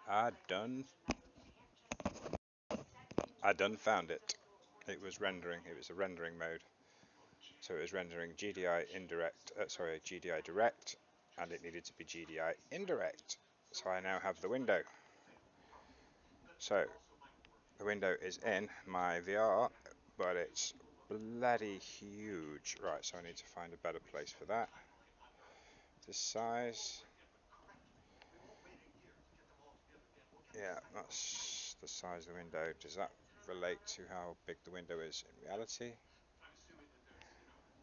I done I done found it. It was rendering. It was a rendering mode. So it was rendering GDI indirect. GDI direct, and it needed to be GDI indirect. So I now have the window. So the window is in my VR, but it's bloody huge. Right. So I need to find a better place for that. This size. Yeah, that's the size of the window. Does that relate to how big the window is in reality?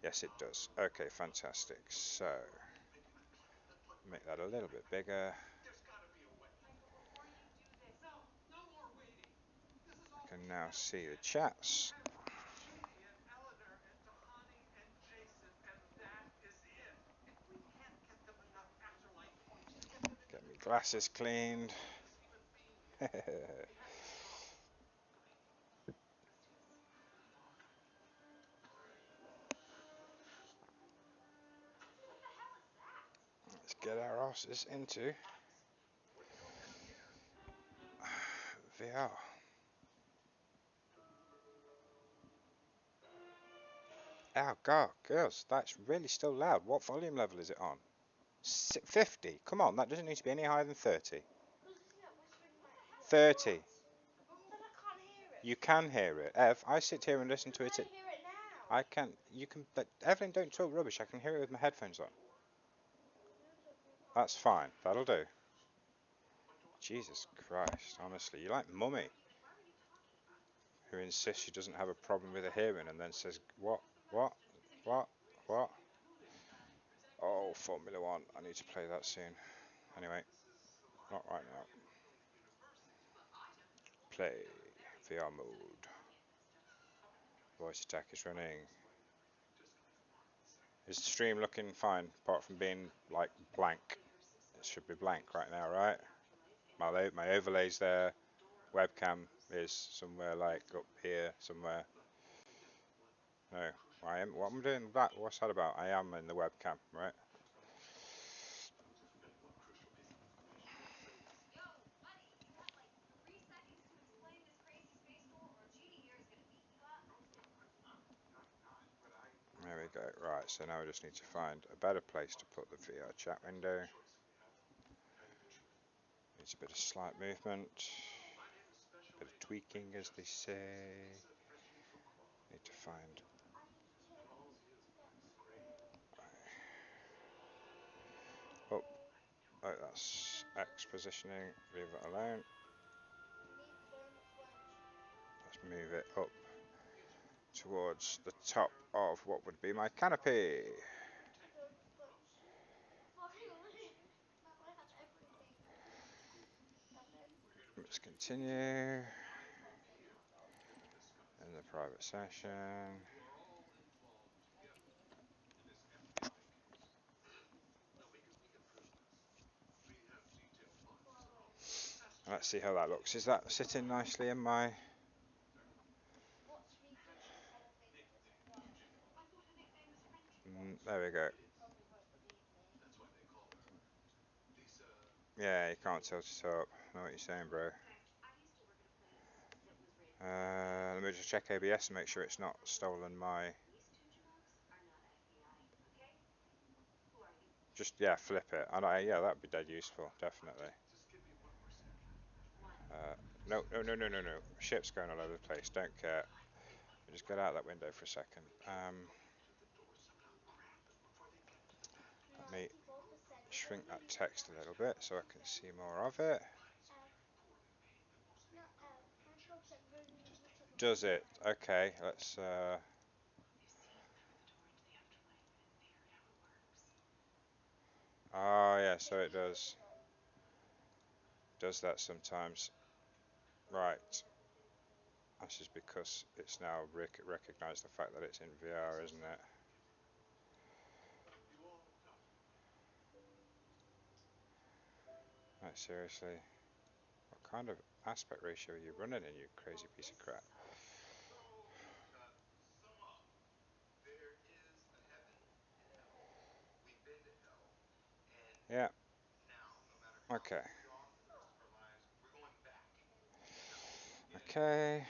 Yes, it does. Okay, fantastic. So, make that a little bit bigger. I can now see the chats. Get my glasses cleaned. Let's get our asses into VR. Oh god, girls, that's really still loud. What volume level is it on? 50. Come on, that doesn't need to be any higher than 30. 30. You can hear it. Ev, I sit here and listen to it. I can. You can. But Evelyn, don't talk rubbish. I can hear it with my headphones on. That's fine. That'll do. Jesus Christ, honestly, you're like Mummy, who insists she doesn't have a problem with her hearing and then says, what, what, what? Oh, Formula One. I need to play that soon. Anyway, not right now. Play VR mode. Voice attack is running. Is the stream looking fine, apart from being like blank? It should be blank right now, right? My overlay's there. Webcam is somewhere like up here somewhere. No, I am. What I'm doing that? What's that about? I am in the webcam, right? There we go. Right. So now we just need to find a better place to put the VR chat window. Needs a bit of slight movement, a bit of tweaking, as they say. Need to find. Oh, oh, that's X positioning. Leave it alone. Let's move it up towards the top of what would be my canopy. Let's continue in the private session. Let's see how that looks. Is that sitting nicely in my... there we go. Yeah, you can't tilt it up. I know what you're saying, bro. Let me just check ABS and make sure it's not stolen my... Just, yeah, flip it. Yeah, that'd be dead useful, definitely. No, no, no, no, no, no. Ship's going all over the place. Don't care. Just get out that window for a second. Let me shrink that text a little bit so I can see more of it. Does it? Okay, let's... oh, yeah, so it does. Does that sometimes. Right. That's just because it's now recognised the fact that it's in VR, isn't it? Like, seriously. What kind of aspect ratio are you running in, you crazy piece of crap? Yeah. Okay. Okay.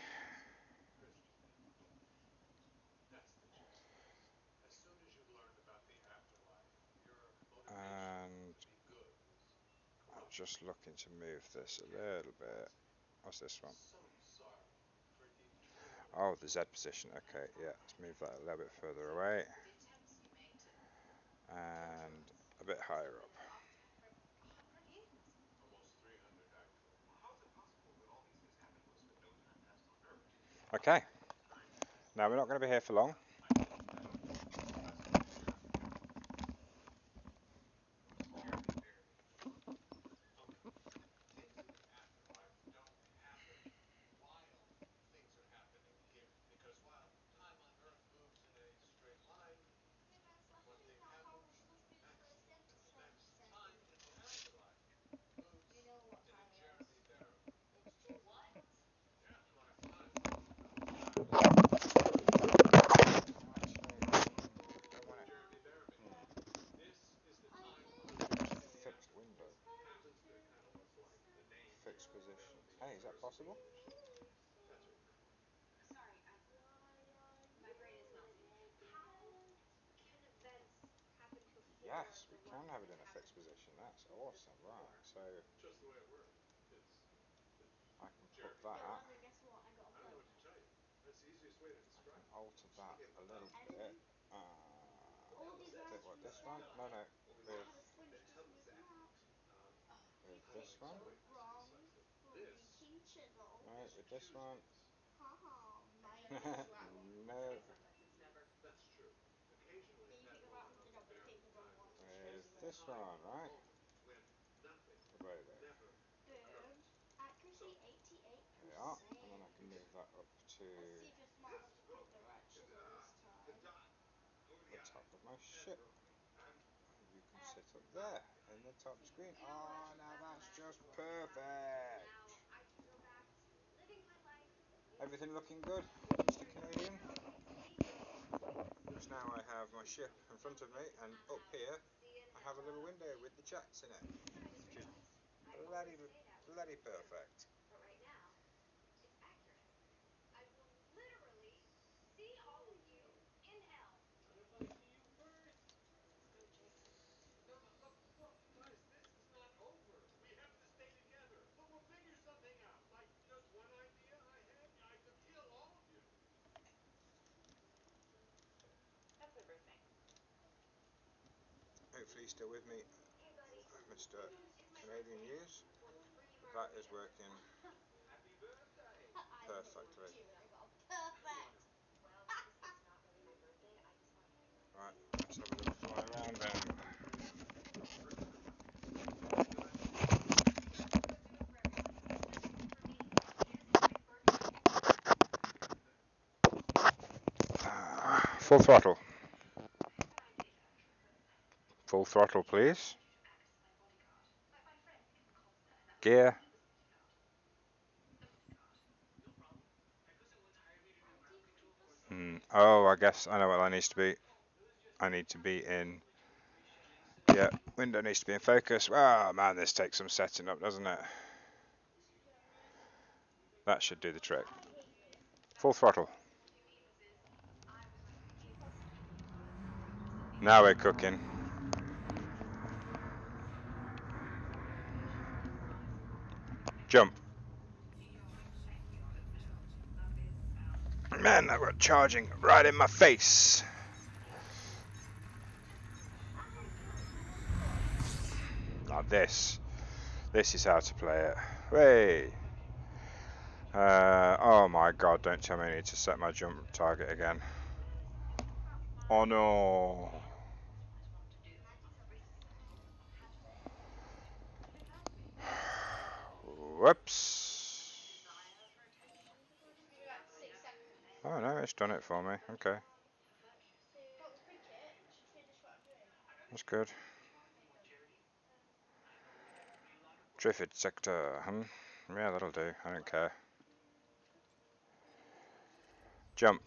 And I'm just looking to move this a little bit. What's this one? Oh, the Z position. Okay, yeah, let's move that a little bit further away. And a bit higher up. Okay, now we're not going to be here for long. Fixed window. Fixed position. Hey, is that possible? Yes, we can have it in a fixed position. That's awesome. Right, so I can put that. I can alter that a little bit. Bit what this one? No, no. With this one. No, with this one. No. With this one, right? About there. There we are. And then I can move that up to the top of my ship. And you can sit up there in the top screen. Oh, now that's just perfect. Everything looking good, Mr. Canadian? So now I have my ship in front of me, and up here I have a little window with the chats in it, which is bloody perfect. Hopefully you're still with me, Mr. Canadian News. That is working perfectly. Right, let's have a little fly around then. Full throttle. Full throttle, please. Gear. Oh, I guess I know what that needs to be. I need to be in. Yeah, window needs to be in focus. Oh man, this takes some setting up, doesn't it? That should do the trick. Full throttle. Now we're cooking. Jump. Man, that got charging right in my face. Now this is how to play it. Hey. Oh my god, don't tell me I need to set my jump target again. Oh no. Whoops. Oh no, it's done it for me. Okay. That's good. Drift sector, Yeah, that'll do. I don't care. Jump.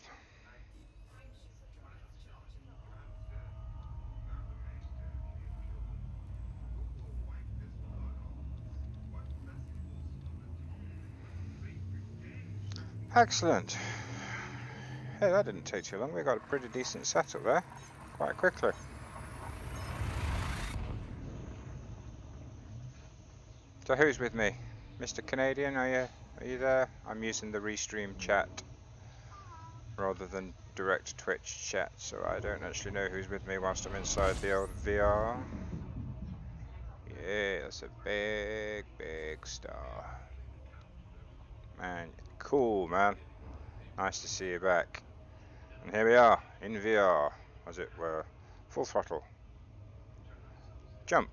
Excellent. Hey, that didn't take too long. We got a pretty decent setup there, quite quickly. So who's with me? Mr. Canadian, are you there? I'm using the Restream chat rather than direct Twitch chat, so I don't actually know who's with me whilst I'm inside the old VR. Yeah, that's a big, big star. Man, cool, man. Nice to see you back. And here we are, in VR, as it were. Full throttle. Jump.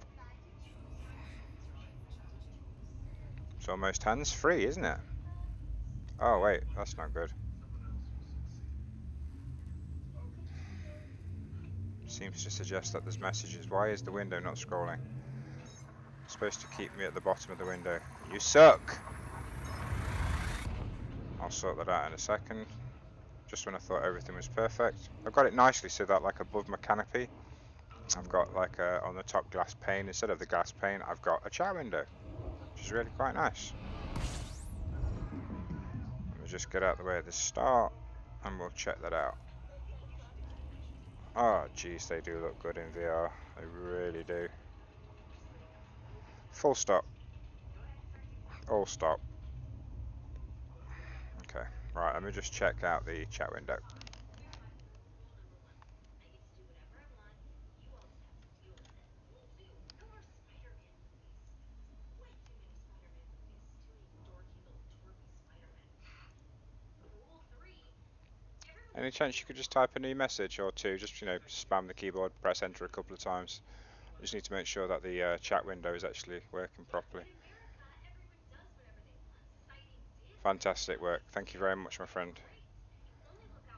It's almost hands-free, isn't it? Oh, wait, that's not good. Seems to suggest that there's messages. Why is the window not scrolling? It's supposed to keep me at the bottom of the window. You suck! I'll sort that out in a second. Just when I thought everything was perfect. I've got it nicely so that like above my canopy, I've got like on the top glass pane, instead of the glass pane, I've got a chat window, which is really quite nice. Let me just get out the way of the start and we'll check that out. Oh, geez, they do look good in VR. They really do. Full stop. All stop. Okay, right, let me just check out the chat window. Any chance you could just type a new message or two, just, spam the keyboard, press enter a couple of times. I just need to make sure that the chat window is actually working properly. Fantastic work. Thank you very much, my friend.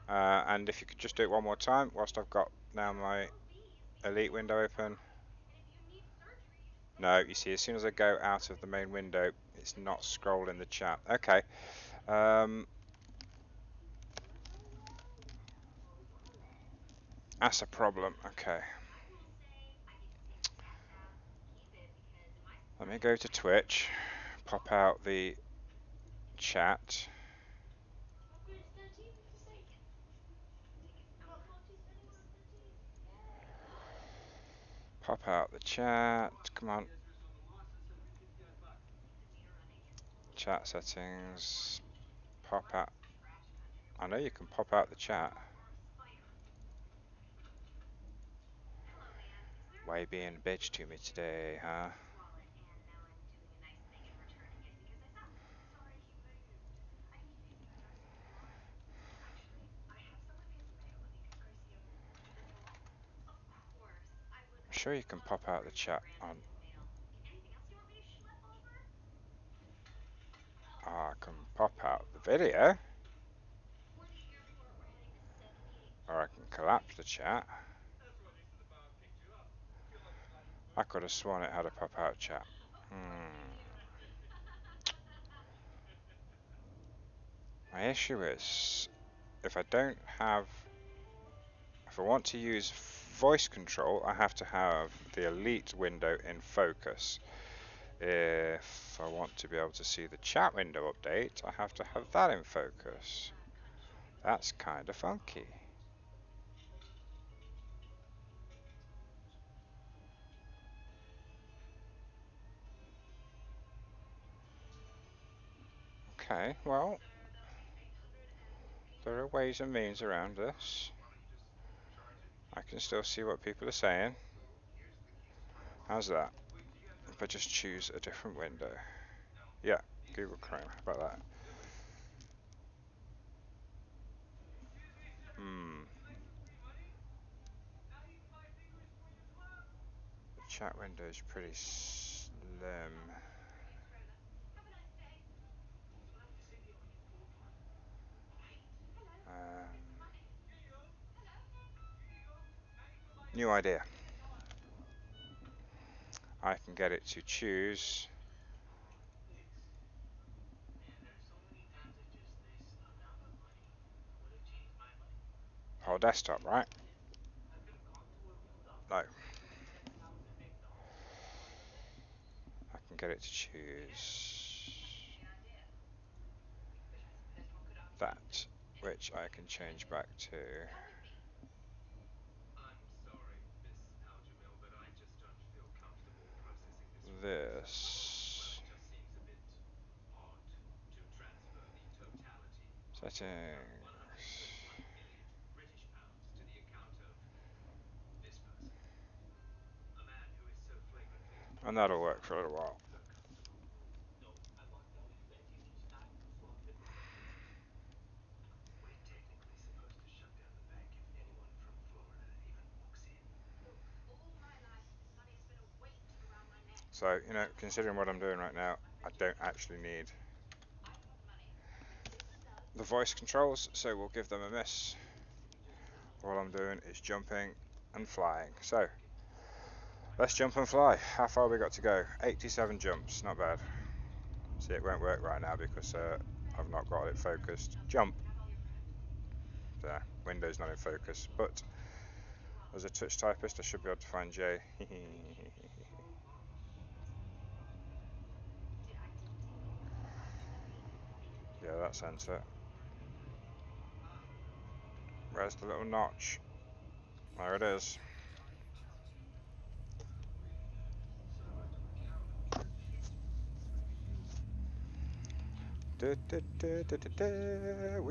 And if you could just do it one more time, whilst I've got now my Elite window open. No, you see, as soon as I go out of the main window, it's not scrolling the chat. Okay. That's a problem. Okay. Let me go to Twitch, pop out the chat. Pop out the chat. Come on. Chat settings. Pop out. I know you can pop out the chat. Why you being a bitch to me today, huh? I'm sure you can pop out the chat on. I can pop out the video. Or I can collapse the chat. I could have sworn it had a pop out chat. My issue is, if I want to use voice control, I have to have the Elite window in focus. If I want to be able to see the chat window update, I have to have that in focus. That's kind of funky. Okay, well, there are ways and means around this. I can still see what people are saying. How's that? If I just choose a different window. Yeah, Google Chrome. How about that? The chat window is pretty slim. New idea. I can get it to choose whole desktop, right? No. I can get it to choose that, which I can change back to this. Settings. And that'll work for a little while. So, considering what I'm doing right now, I don't actually need the voice controls, so we'll give them a miss. All I'm doing is jumping and flying. So, let's jump and fly. How far we got to go? 87 jumps, not bad. See, it won't work right now because I've not got it focused. Jump. There, window's not in focus, but as a touch typist, I should be able to find J. Yeah, that sensor. Where's the little notch? There it is. We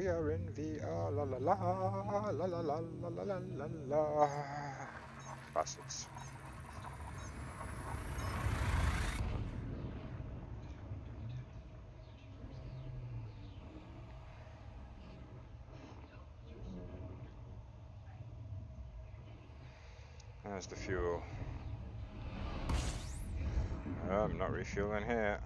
are in VR. La la la la la la la la la la la. Bastards. There's the fuel. I'm not refueling here.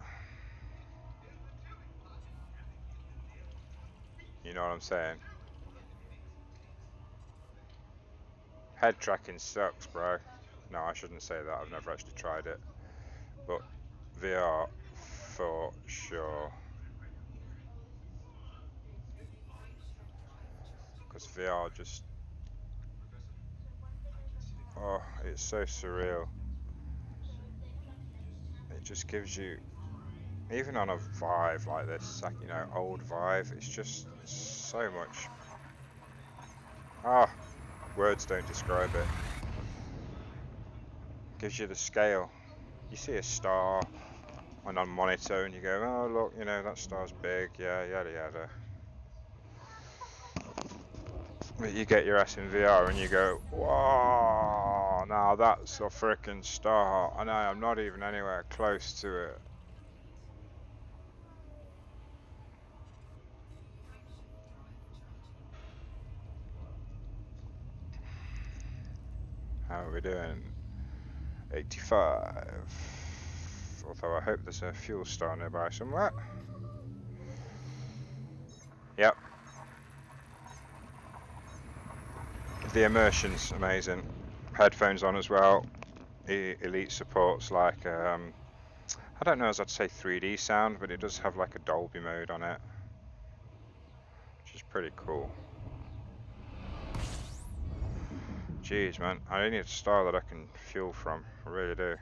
You know what I'm saying? Head tracking sucks, bro. No, I shouldn't say that. I've never actually tried it. But VR for sure. Because VR just. Oh, it's so surreal. It just gives you. Even on a Vive like this, like, old Vive, it's just so much. Ah, words don't describe it. Gives you the scale. You see a star on monitor and you go, oh look, that star's big, yeah, yada yada. But you get your ass in VR and you go, whoa, now that's a freaking star, and I am not even anywhere close to it. How are we doing? 85. Although I hope there's a fuel star nearby somewhere. Yep. The immersion's amazing. Headphones on as well. Elite supports like, I don't know as I'd say 3D sound, but it does have like a Dolby mode on it, which is pretty cool. Jeez, man, I need a star that I can fuel from. I really do.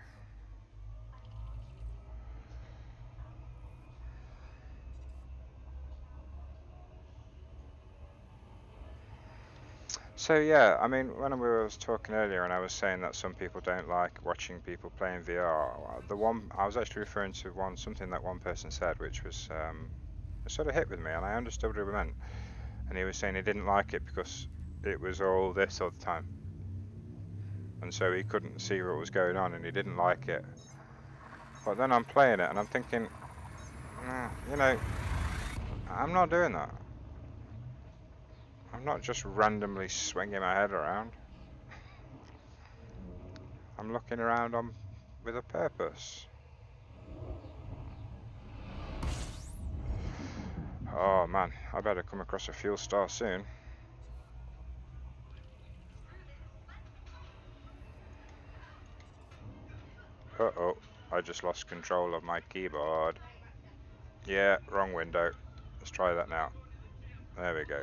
So yeah, I mean, when we was talking earlier, and I was saying that some people don't like watching people playing VR. The one I was actually referring to something that one person said, which was it sort of hit with me, and I understood what it meant. And he was saying he didn't like it because it was all this all the time, and so he couldn't see what was going on, and he didn't like it. But then I'm playing it, and I'm thinking, I'm not doing that. I'm not just randomly swinging my head around. I'm looking around with a purpose. Oh man, I better come across a fuel star soon. Uh-oh, I just lost control of my keyboard. Yeah, wrong window. Let's try that now. There we go.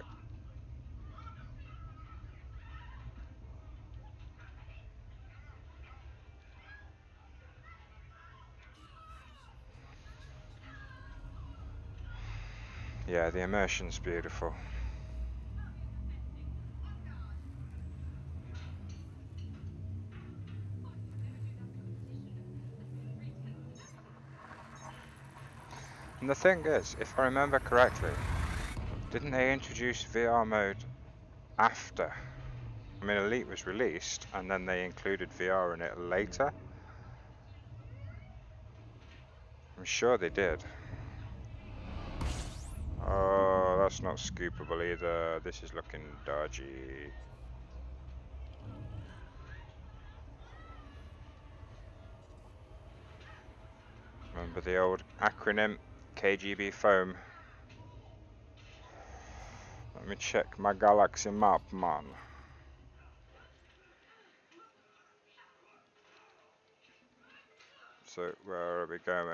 Yeah, the immersion's beautiful. And the thing is, if I remember correctly, didn't they introduce VR mode after? I mean, Elite was released, and then they included VR in it later. I'm sure they did. Oh, that's not scoopable either. This is looking dodgy. Remember the old acronym KGB foam? Let me check my galaxy map, man. So where are we going?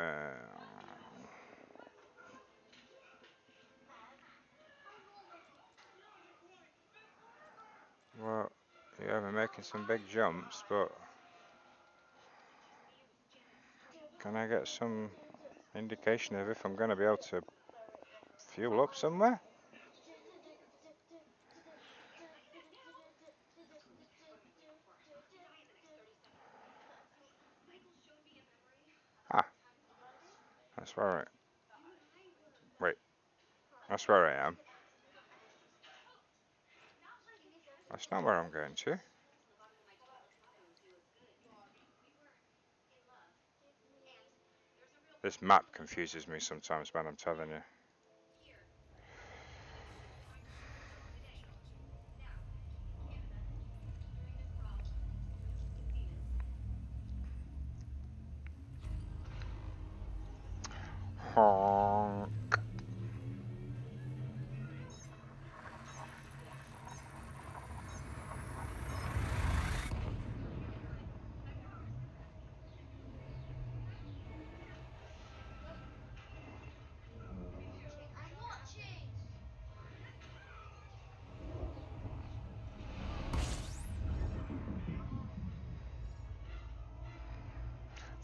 Well, yeah, we're making some big jumps, but can I get some indication of if I'm going to be able to fuel up somewhere? Ah, that's where I... Wait, that's where I am. That's not where I'm going to. This map confuses me sometimes, man, I'm telling you. Honk.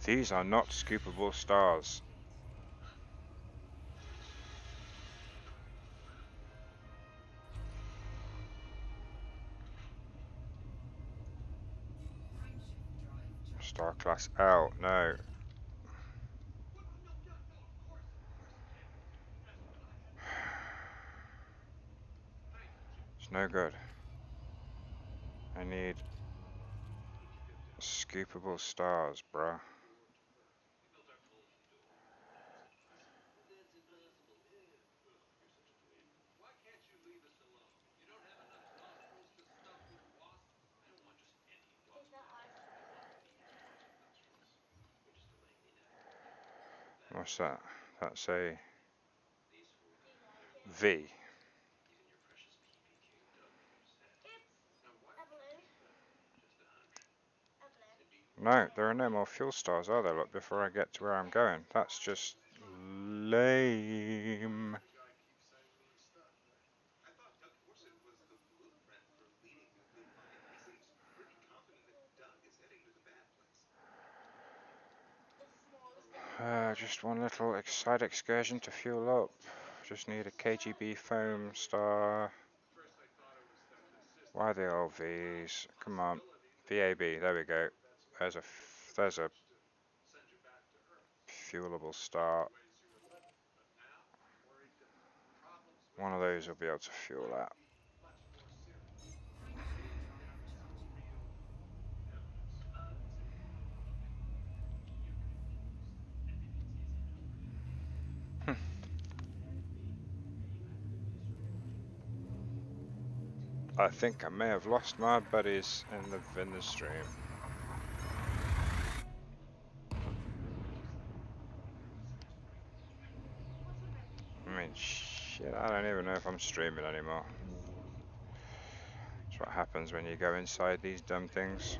These are not scoopable stars. Star class L, no. It's no good. I need scoopable stars, bruh. What's that? That's a V. No, there are no more fuel stars, are there? Look, before I get to where I'm going. That's just lame. Just one little side excursion to fuel up. Just need a KGB foam star. Why are they all V's? Come on. VAB, there we go. There's a fuelable star. One of those will be able to fuel that. I think I may have lost my buddies in the stream. I mean, shit, I don't even know if I'm streaming anymore. That's what happens when you go inside these dumb things.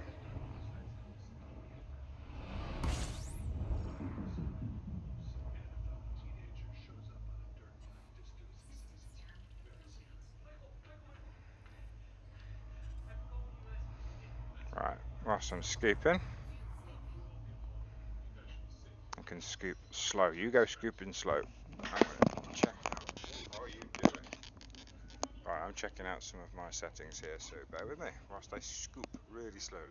Right, whilst I'm scooping, I can scoop slow. You go scooping slow. I'm gonna check out. Oh I'm checking out some of my settings here, so bear with me whilst I scoop really slowly.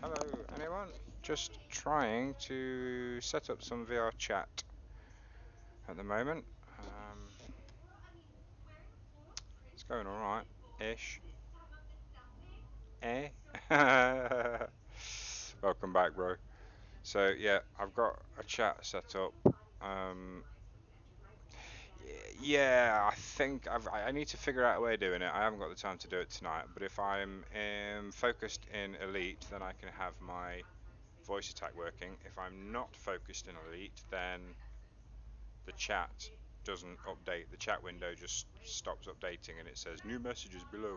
Hello, anyone? Just trying to set up some VR chat at the moment. It's going alright, ish. Eh? Welcome back, bro. So, yeah, I've got a chat set up. Um, yeah, I think I need to figure out a way of doing it. I haven't got the time to do it tonight, but if I'm focused in Elite, then I can have my voice attack working. If I'm not focused in Elite, then the chat doesn't update. The chat window just stops updating and it says new messages below.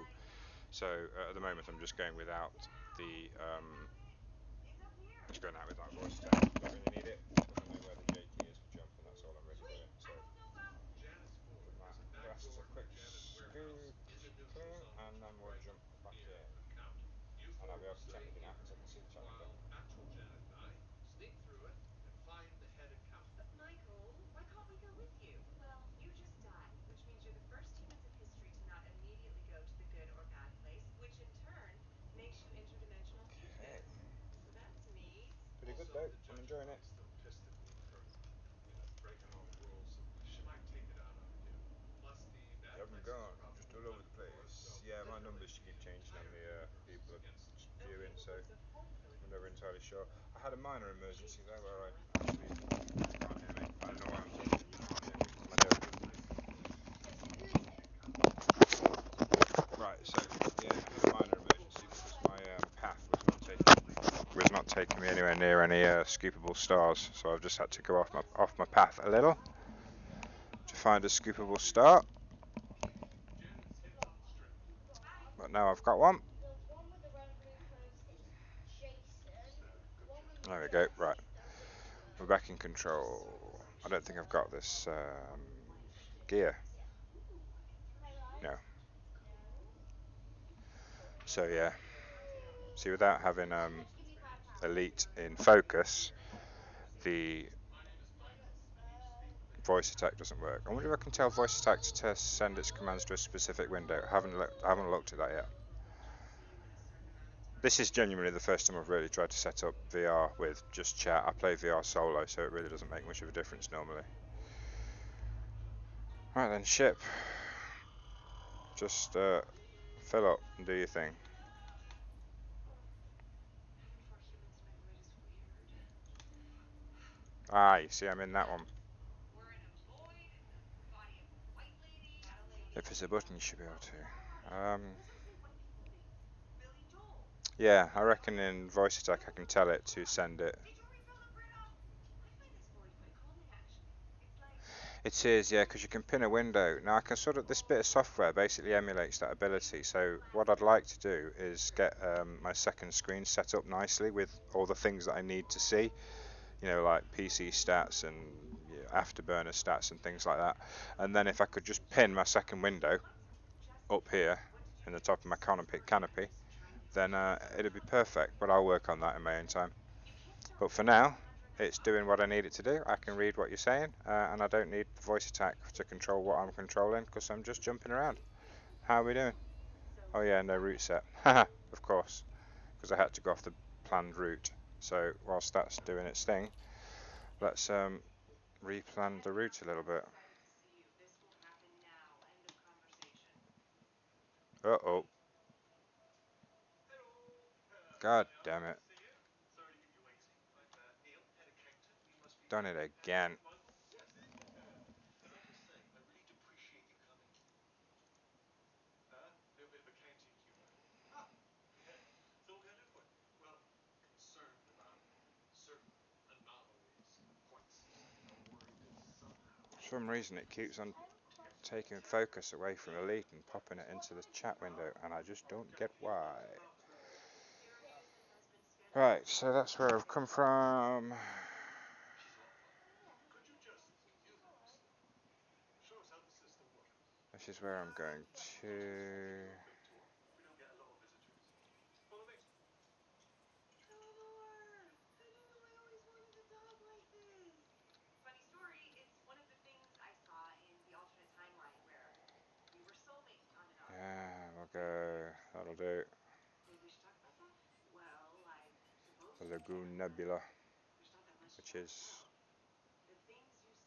So at the moment I'm just going without the just going out without voice attack. Don't really need it. Doesn't know where the JT is for jump, and that's all I'm really doing. So give my glasses a quick scoop clean, and then we'll jump back in. And I'll be able to chat with you now because I can see the chat window. Okay. Pretty good though. I'm enjoying it. You haven't gone, just all over the place. Yeah, my numbers keep changing on the people viewing, so I'm never entirely sure. I had a minor emergency though where I actually can't hear me. I don't know why I'm talking to you, can't hear me. Am I doing? Right, so yeah, I had a minor emergency because my path was not taking me anywhere near any scoopable stars, so I've just had to go off my path a little to find a scoopable star. But now I've got one. There we go. Right, we're back in control. I don't think I've got this gear. No. So yeah. See, without having Elite in focus, the voice attack doesn't work. I wonder if I can tell voice attack to send its commands to a specific window. I haven't looked at that yet. This is genuinely the first time I've really tried to set up VR with just chat. I play VR solo, so it really doesn't make much of a difference normally. Right then, ship. Just fill up and do your thing. Ah, you see, I'm in that one. If there's a button, you should be able to. Yeah, I reckon in voice attack I can tell it to send it. It is, yeah, because you can pin a window. Now I can this bit of software basically emulates that ability. So what I'd like to do is get my second screen set up nicely with all the things that I need to see. You know, like PC stats and afterburner stats and things like that. And then if I could just pin my second window up here in the top of my canopy, then it'll be perfect. But I'll work on that in my own time. But for now, it's doing what I need it to do. I can read what you're saying, and I don't need voice attack to control what I'm controlling because I'm just jumping around. How are we doing? Oh yeah, no route set. Haha, of course, because I had to go off the planned route. So whilst that's doing its thing, let's replan the route a little bit. Uh-oh. God damn it. Done it again. For some reason it keeps on taking focus away from Elite and popping it into the chat window, and I just don't get why. Right, so that's where I've come from. This is where I'm going to. Yeah, we'll go. That'll do. The Lagoon Nebula, which is.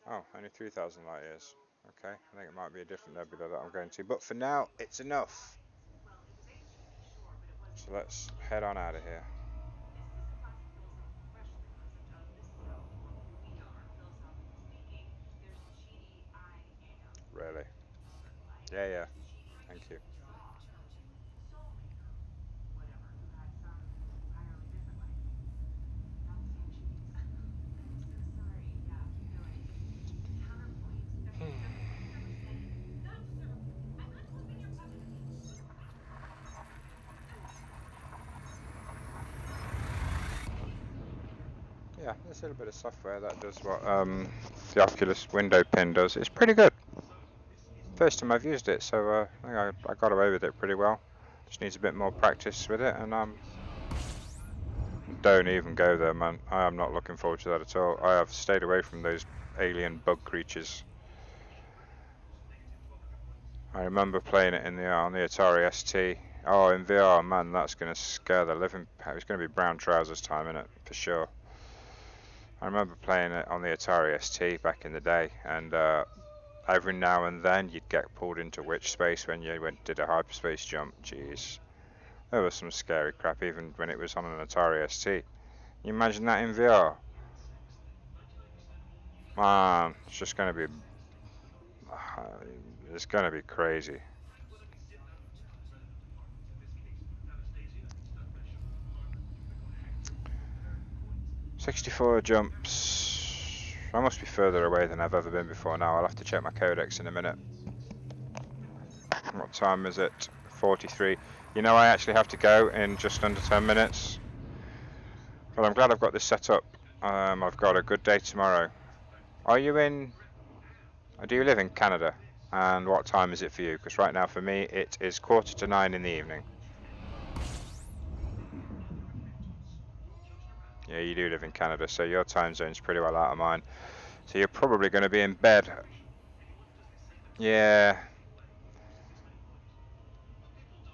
Oh, only 3,000 light years. Okay, I think it might be a different nebula that I'm going to. But for now, it's enough. So let's head on out of here. Really? Yeah, yeah. Thank you. Yeah, there's a little bit of software that does what the Oculus window pin does. It's pretty good. First time I've used it, so I think I got away with it pretty well. Just needs a bit more practice with it, and don't even go there, man. I am not looking forward to that at all. I have stayed away from those alien bug creatures. I remember playing it in the on the Atari ST. Oh, in VR, man, that's gonna scare the living. It's gonna be brown trousers time in it for sure. I remember playing it on the Atari ST back in the day, and every now and then you'd get pulled into witch space when you did a hyperspace jump. Jeez, there was some scary crap even when it was on an Atari ST. You imagine that in VR? Man, it's gonna be crazy. 64 jumps. I must be further away than I've ever been before now. I'll have to check my codex in a minute. What time is it? 43. You know, I actually have to go in just under 10 minutes. Well, I'm glad I've got this set up. I've got a good day tomorrow. Are you in? Do you live in Canada? And what time is it for you? Because right now for me it is 8:45 in the evening. Yeah, you do live in Canada, so your time zone's pretty well out of mine. So you're probably going to be in bed. Yeah.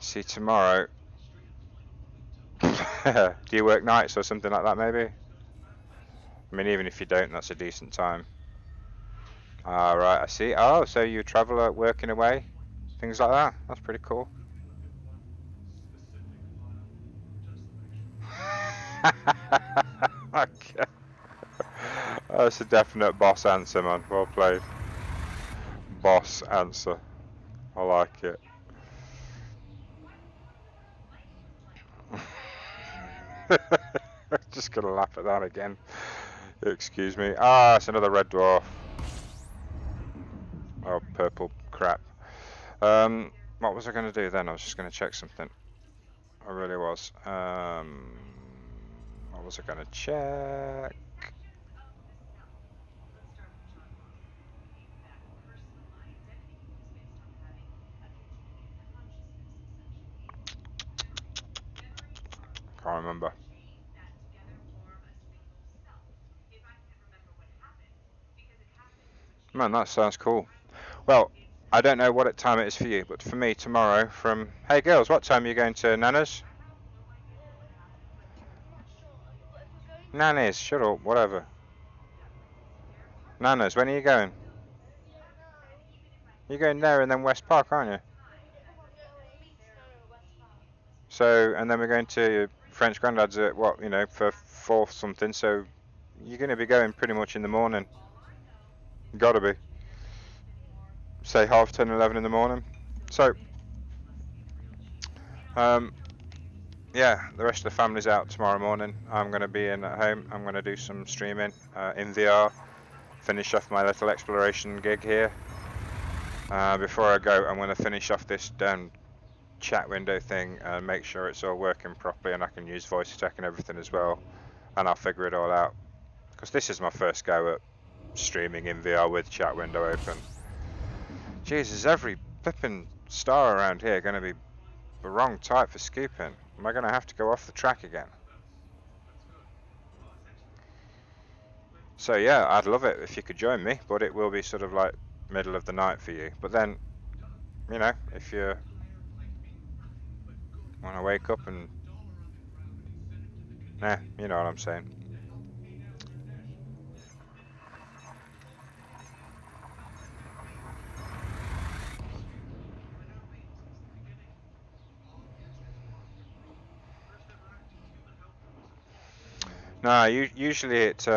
See, tomorrow. Do you work nights or something like that, maybe? I mean, even if you don't, that's a decent time. Ah, right, I see. Oh, so you travel working away? Things like that? That's pretty cool. Okay. That's a definite boss answer, man. Well played. Boss answer. I like it. Just gonna laugh at that again. Excuse me. Ah, it's another red dwarf. Oh, purple crap. What was I gonna do then? I was just gonna check something. I really was. What was I gonna check? Man, that sounds cool. Well, I don't know what time it is for you, but for me tomorrow from... Hey girls, what time are you going to Nana's? Nana's, shut up, whatever. Nana's, when are you going? You're going there and then West Park, aren't you? So, and then we're going to French Grandad's at what, for 4 something, so you're going to be going pretty much in the morning. Gotta be. Say 10:30, 11 in the morning. So, um, yeah, the rest of the family's out tomorrow morning. I'm going to be in at home. I'm going to do some streaming in VR. Finish off my little exploration gig here. Before I go, I'm going to finish off this chat window thing and make sure it's all working properly and I can use voice tech and everything as well. And I'll figure it all out. Because this is my first go at streaming in VR with chat window open. Jesus, every flipping star around here going to be the wrong type for scooping. Am I going to have to go off the track again? So yeah, I'd love it if you could join me, but it will be sort of like middle of the night for you. But then, if you want to wake up and, you know what I'm saying. No, usually it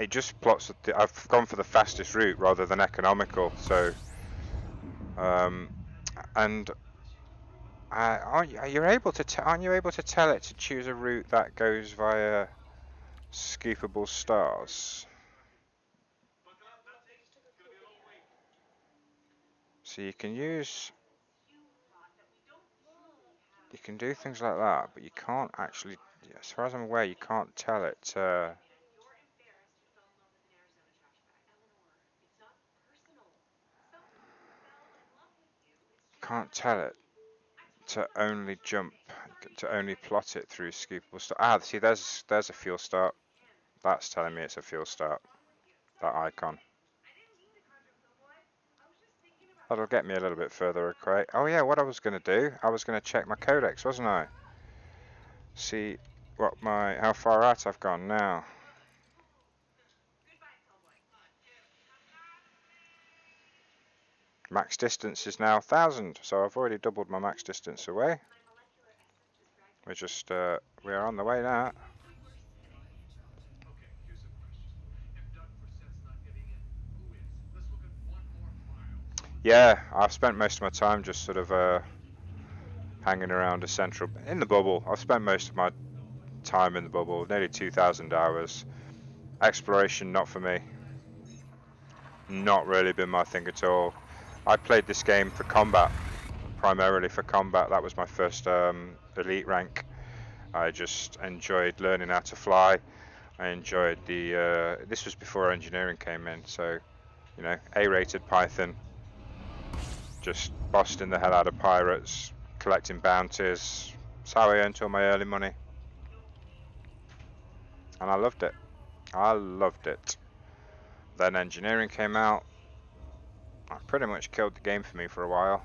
just plots. I've gone for the fastest route rather than economical. So and you're able to aren't you able to tell it to choose a route that goes via scoopable stars? So you can do things like that, but you can't actually, as far as I'm aware, you can't tell it. Can't tell it to only plot it through scoopable start. See, there's a fuel start. That's telling me it's a fuel start. That icon. That'll get me a little bit further away. Oh yeah, what I was going to do, I was going to check my codex, wasn't I? See how far out I've gone now. Max distance is now 1,000, so I've already doubled my max distance away. We are on the way now. Yeah, I've spent most of my time just sort of hanging around in the bubble. I've spent most of my time in the bubble, nearly 2,000 hours. Exploration, not for me. Not really been my thing at all. I played this game for combat, primarily for combat. That was my first elite rank. I just enjoyed learning how to fly. I enjoyed this was before engineering came in, so, A-rated Python, just busting the hell out of pirates, collecting bounties. That's how I earned all my early money. And I loved it. I loved it. Then engineering came out. I pretty much killed the game for me for a while.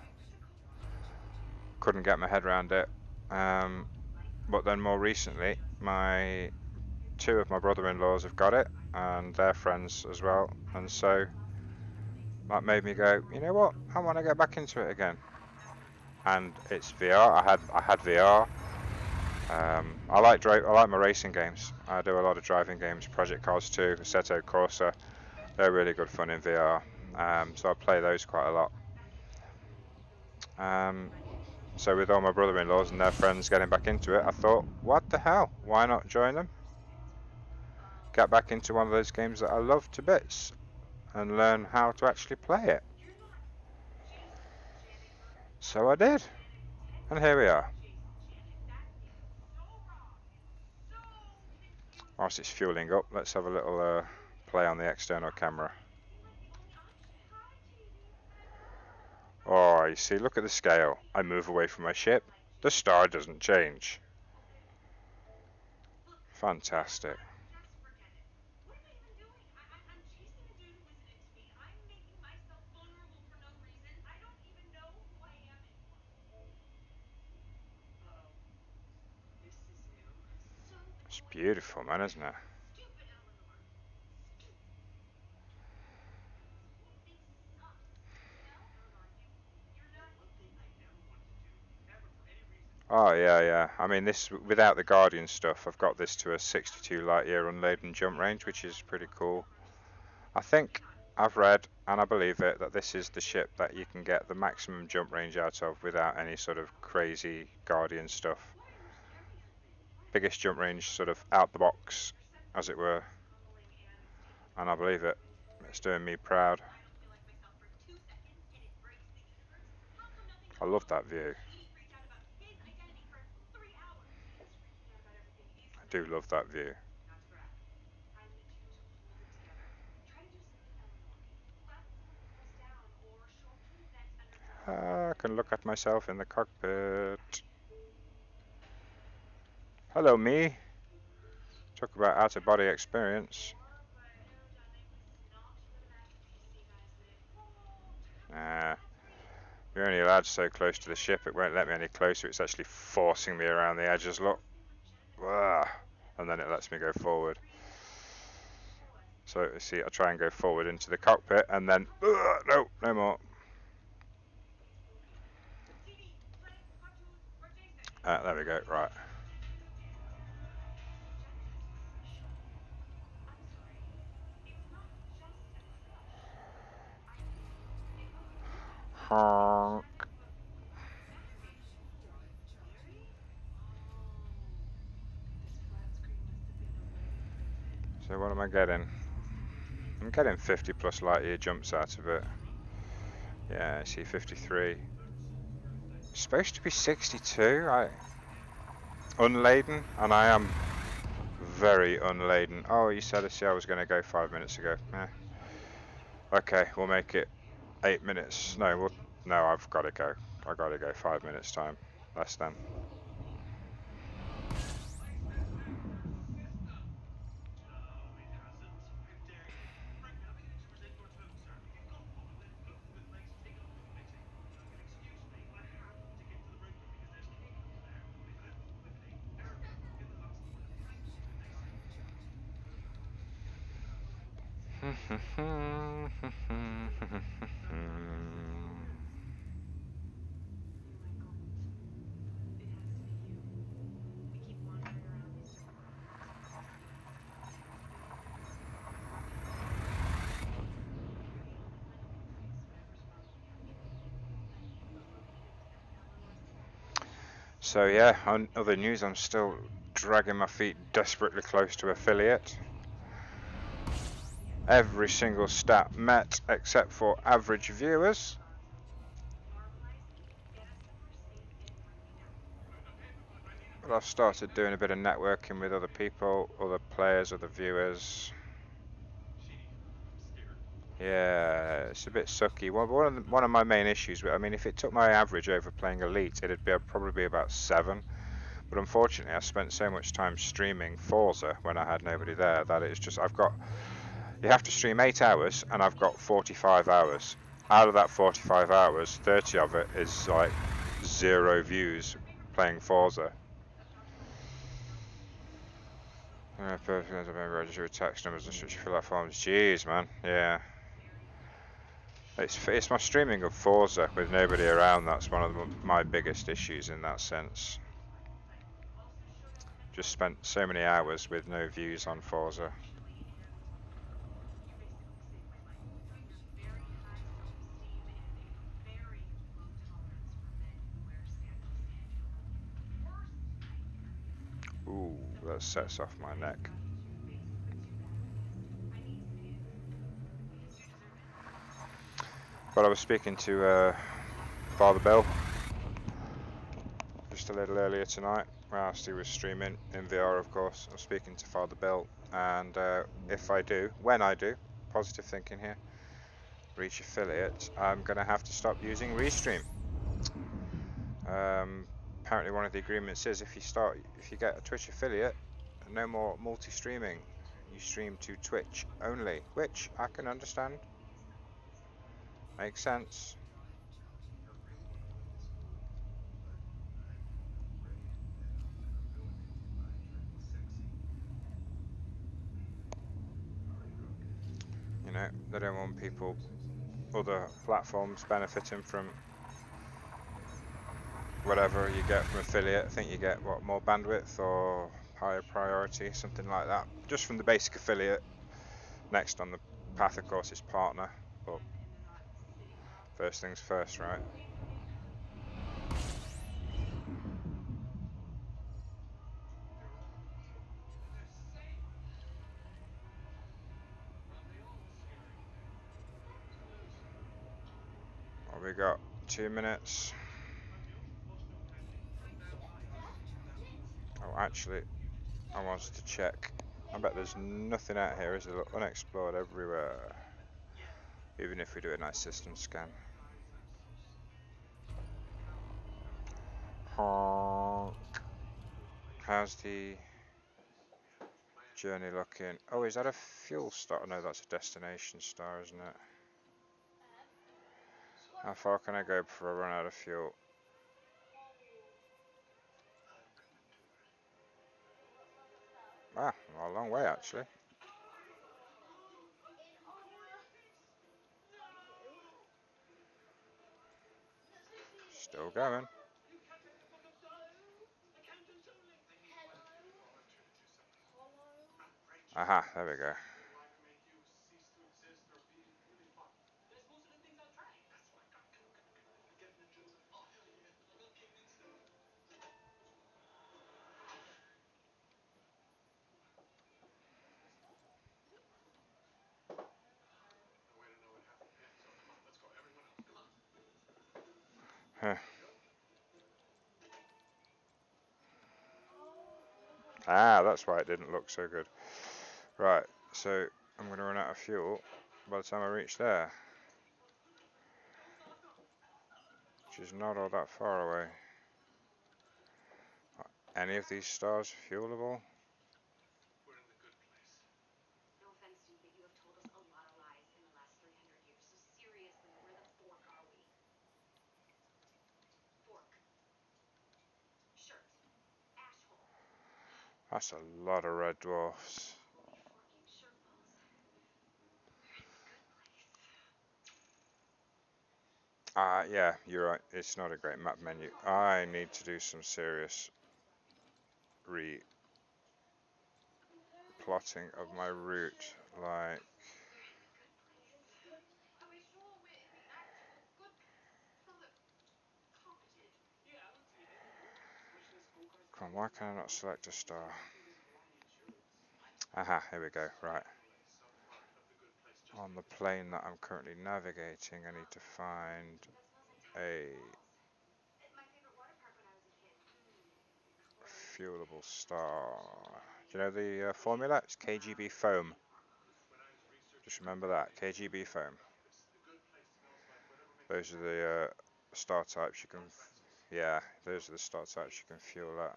Couldn't get my head around it. But then more recently, two of my brother-in-laws have got it, and their friends as well. And so that made me go, you know what? I want to get back into it again. And it's VR. I had VR. I like my racing games. I do a lot of driving games. Project Cars 2, Assetto Corsa. They're really good fun in VR. So I play those quite a lot. So with all my brother-in-laws and their friends getting back into it, I thought, what the hell? Why not join them? Get back into one of those games that I love to bits and learn how to actually play it. So I did. And here we are. Whilst it's fueling up, let's have a little play on the external camera. Oh, you see, look at the scale. I move away from my ship. The star doesn't change. Fantastic. Beautiful, man, isn't it? Oh yeah, yeah. I mean, this without the Guardian stuff, I've got this to a 62 light year unladen jump range, which is pretty cool. I think I've read, and I believe it, that this is the ship that you can get the maximum jump range out of without any sort of crazy Guardian stuff. Biggest jump range, sort of out the box, as it were. And I believe it. It's doing me proud. I love that view. I do love that view. I can look at myself in the cockpit. Hello, me. Talk about out of body experience. Nah, you're only allowed so close to the ship, it won't let me any closer. It's actually forcing me around the edges, look. And then it lets me go forward. So, see, I try and go forward into the cockpit, and then, no, no more. There we go, right. Honk. So what am I getting? I'm getting 50 plus light year jumps out of it. Yeah, I see 53. It's supposed to be 62. Unladen, and I am very unladen. Oh, you said I was going to go 5 minutes ago. Okay, we'll make it 8 minutes. No, I've got to go. I got to go 5 minutes time. Less than. So yeah, on other news, I'm still dragging my feet desperately close to affiliate. Every single stat met except for average viewers. But I've started doing a bit of networking with other people, other players, other viewers. Yeah, it's a bit sucky. One of my main issues, I mean, if it took my average over playing Elite, it'd probably be about 7. But unfortunately, I spent so much time streaming Forza when I had nobody there that it's just, you have to stream 8 hours, and I've got 45 hours. Out of that 45 hours, 30 of it is like 0 views playing Forza. Register with text numbers and switch fill out forms. Jeez, man. Yeah. It's my streaming of Forza with nobody around. That's one of my biggest issues in that sense. Just spent so many hours with no views on Forza. Ooh, that sets off my neck. But I was speaking to Father Bill just a little earlier tonight, whilst he was streaming in VR, of course. I was speaking to Father Bill, and when I do, positive thinking here, reach affiliate, I'm going to have to stop using Restream. Apparently, one of the agreements is if you get a Twitch affiliate, no more multi-streaming. You stream to Twitch only, which I can understand. Makes sense. You know, they don't want people, other platforms benefiting from whatever you get from affiliate. I think you get what, more bandwidth or higher priority, something like that, just from the basic affiliate. Next on the path, of course, is partner, but first things first, right? What we got? 2 minutes. Oh, actually, I wanted to check. I bet there's nothing out here, is there? Unexplored everywhere. Even if we do a nice system scan. Honk. How's the journey looking? Oh, is that a fuel star? No, that's a destination star, isn't it? How far can I go before I run out of fuel? Ah, a long way actually. Still going. Aha, there we go. Huh. Ah, that's why it didn't look so good. Right, so I'm going to run out of fuel by the time I reach there, which is not all that far away. Are any of these stars fuelable? That's a lot of red dwarfs. Yeah, you're right. It's not a great map menu. I need to do some serious plotting of my route. Like, come on, why can I not select a star? Aha, here we go. Right. On the plane that I'm currently navigating, I need to find a fuelable star. Do you know the formula? It's KGB foam. Just remember that, KGB foam. Those are the star types you can. Yeah, those are the star types you can fuel that.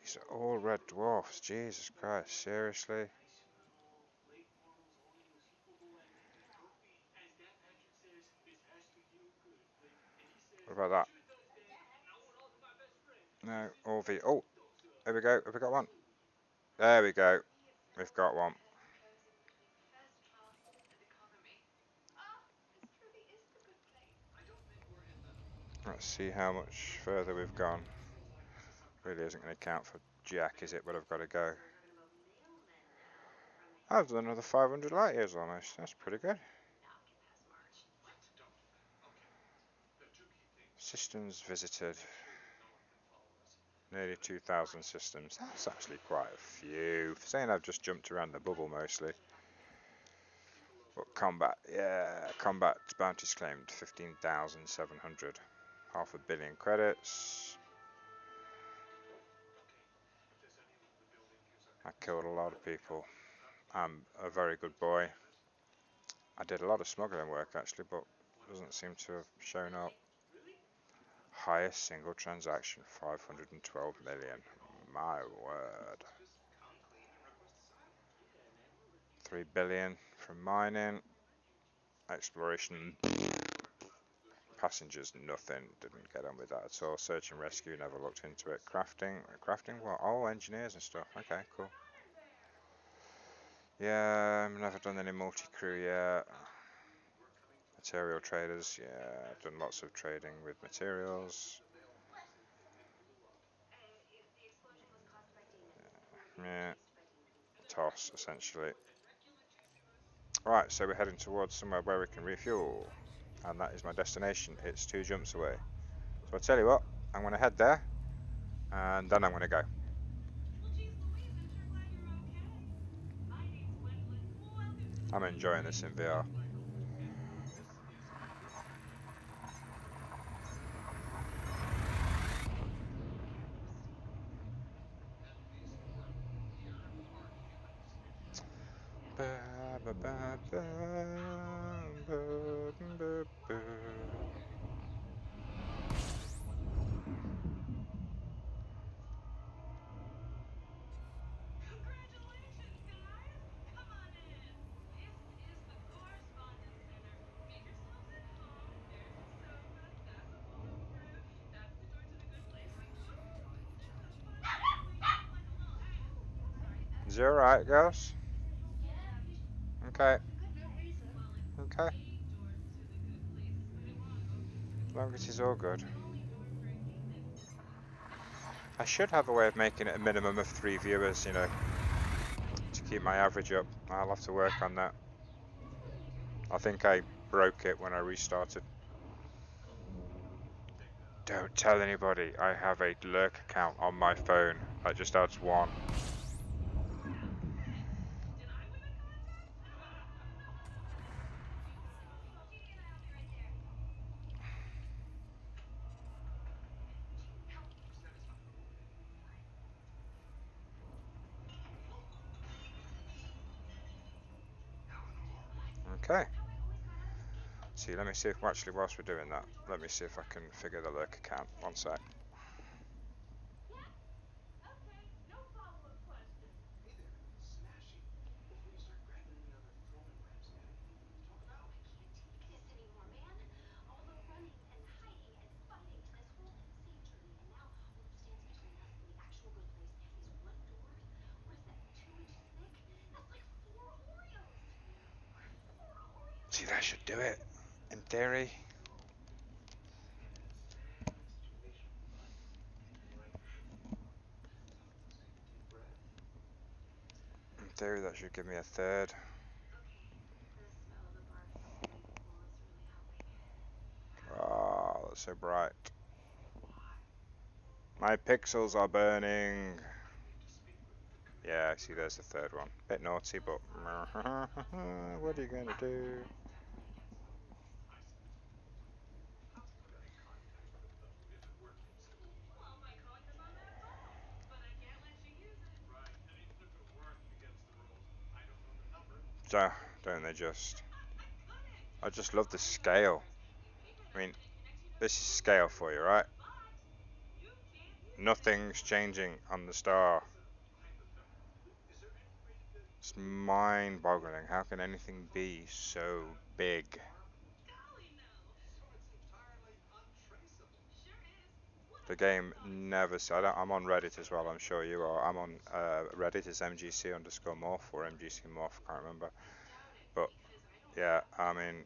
These are all red dwarfs. Jesus Christ, seriously? What about that? No, all V. Oh, there we go. Have we got one? There we go. We've got one. Let's see how much further we've gone. Really isn't going to count for jack, is it? But I've got to go. I've done another 500 light years almost. That's pretty good. Systems visited. Nearly 2,000 systems. That's actually quite a few. Saying I've just jumped around the bubble mostly. But combat, yeah, combat bounties claimed 15,700. Half a billion credits. I killed a lot of people. I'm a very good boy. I did a lot of smuggling work actually, but doesn't seem to have shown up. Highest single transaction, 512 million. My word. 3 billion from mining. Exploration, passengers, nothing. Didn't get on with that at all. Search and rescue, never looked into it. Crafting what? Oh, engineers and stuff. Okay, cool. Yeah, I've never done any multi-crew yet. Material traders, yeah, I've done lots of trading with materials. Yeah, toss essentially. Right, so we're heading towards somewhere where we can refuel, and that is my destination. It's 2 jumps away. So I tell you what, I'm going to head there, and then I'm going to go. I'm enjoying this in VR. Is it alright, girls? Okay. Okay. As long as it's all good. I should have a way of making it a minimum of 3 viewers, you know, to keep my average up. I'll have to work on that. I think I broke it when I restarted. Don't tell anybody. I have a lurk account on my phone that just adds 1. Okay. See, let me see if actually whilst we're doing that, let me see if I can figure the lurk account. 1 sec. See, that should do it. In theory. In theory, that should give me a third. Oh, that's so bright. My pixels are burning. Yeah, see, there's the third one. Bit naughty, but what are you going to do? So, don't they just? I just love the scale. I mean, this is scale for you, right? Nothing's changing on the star. It's mind-boggling. How can anything be so big? The game never. I'm on Reddit as well. I'm sure you are. I'm on Reddit. It's MGC underscore morph or MGC morph. I can't remember. But yeah, I mean,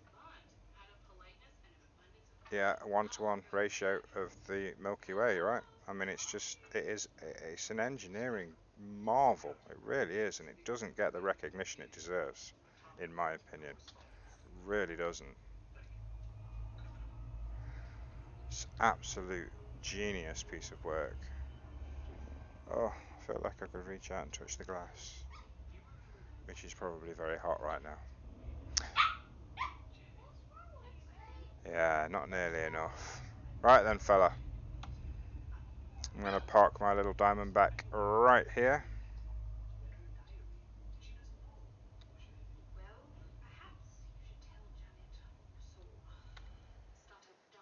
yeah, 1-to-1 ratio of the Milky Way, right? I mean, it's an engineering marvel. It really is, and it doesn't get the recognition it deserves, in my opinion. It really doesn't. It's absolute genius piece of work. Oh, I feel like I could reach out and touch the glass, which is probably very hot right now. Yeah, not nearly enough. Right then, fella. I'm going to park my little Diamondback right here.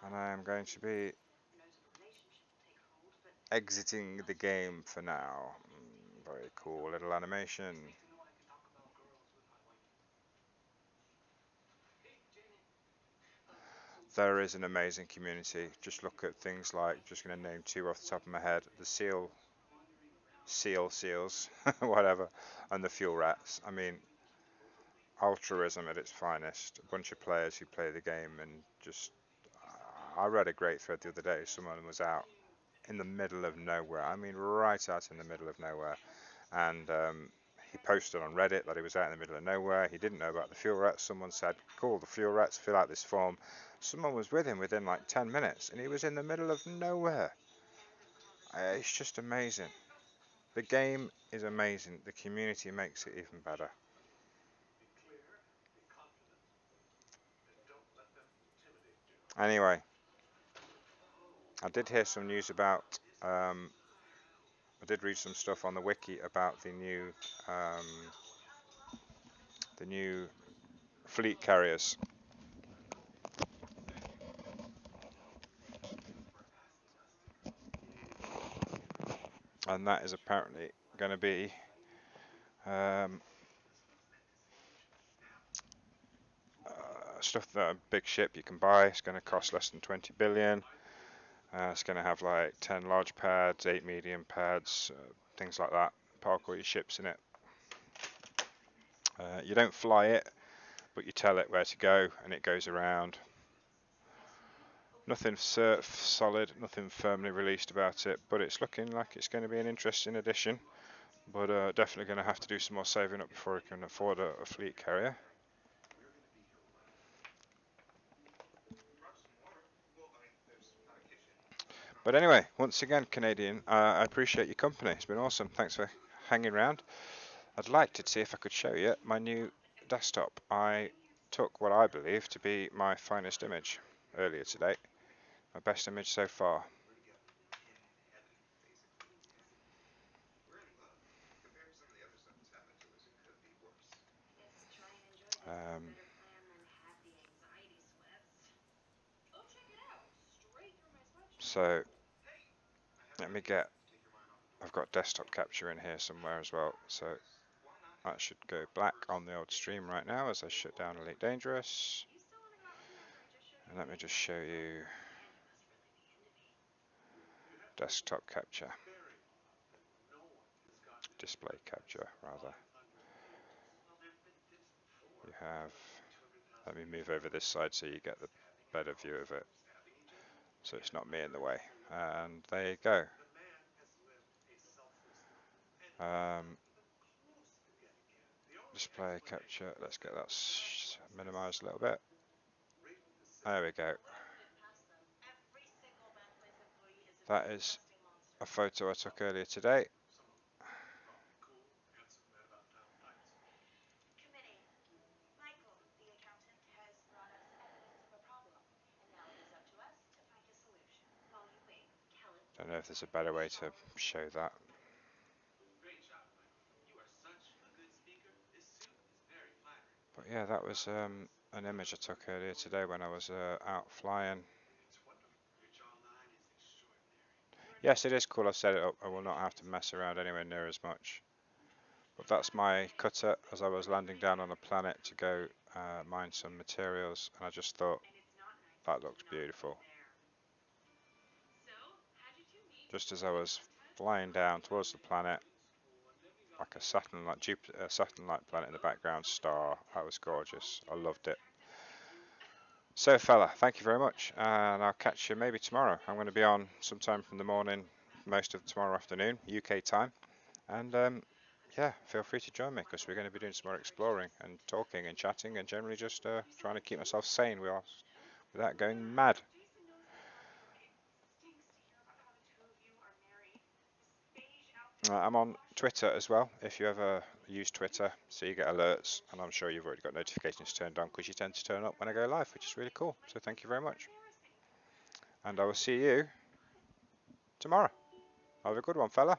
And I am going to be exiting the game for now. Very cool little animation. There is an amazing community. Just look at things like, just going to name 2 off the top of my head, the seals, whatever, and the fuel rats. I mean, altruism at its finest. A bunch of players who play the game and just. I read a great thread the other day. Someone was out in the middle of nowhere. I mean, right out in the middle of nowhere. And he posted on Reddit that he was out in the middle of nowhere. He didn't know about the fuel rats. Someone said, call the fuel rats, fill out this form. Someone was with him within like 10 minutes, and he was in the middle of nowhere. It's just amazing. The game is amazing. The community makes it even better. Anyway, I did hear some news about. I did read some stuff on the wiki about the new fleet carriers, and that is apparently going to be um, stuff that a big ship you can buy. It's going to cost less than 20 billion. It's going to have like 10 large pads, 8 medium pads, things like that. Park all your ships in it. You don't fly it, but you tell it where to go, and it goes around. Nothing solid, nothing firmly released about it, but it's looking like it's going to be an interesting addition. But definitely going to have to do some more saving up before I can afford a fleet carrier. But anyway, once again, Canadian, I appreciate your company. It's been awesome. Thanks for hanging around. I'd like to see if I could show you my new desktop. I took what I believe to be my finest image earlier today. My best image so far. Um, so let me get. I've got desktop capture in here somewhere as well. So that should go black on the old stream right now as I shut down Elite Dangerous. And let me just show you desktop capture. Display capture rather. You have. Let me move over this side so you get the better view of it. So it's not me in the way. And there you go. Display capture, let's get that minimized a little bit. There we go. That is a photo I took earlier today. Don't know if there's a better way to show that. But yeah, that was an image I took earlier today when I was out flying. Yes, it is cool. I've set it up. I will not have to mess around anywhere near as much. But that's my cutter as I was landing down on a planet to go mine some materials, and I just thought that looks beautiful. Just as I was flying down towards the planet, like a Saturn-like Jupiter, Saturn-like planet in the background, star. That was gorgeous. I loved it. So, fella, thank you very much, and I'll catch you maybe tomorrow. I'm going to be on sometime from the morning, most of tomorrow afternoon, UK time, and yeah, feel free to join me because we're going to be doing some more exploring and talking and chatting and generally just trying to keep myself sane without going mad. I'm on Twitter as well, if you ever use Twitter, so you get alerts, and I'm sure you've already got notifications turned on because you tend to turn up when I go live, which is really cool. So thank you very much. And I will see you tomorrow. Have a good one, fella.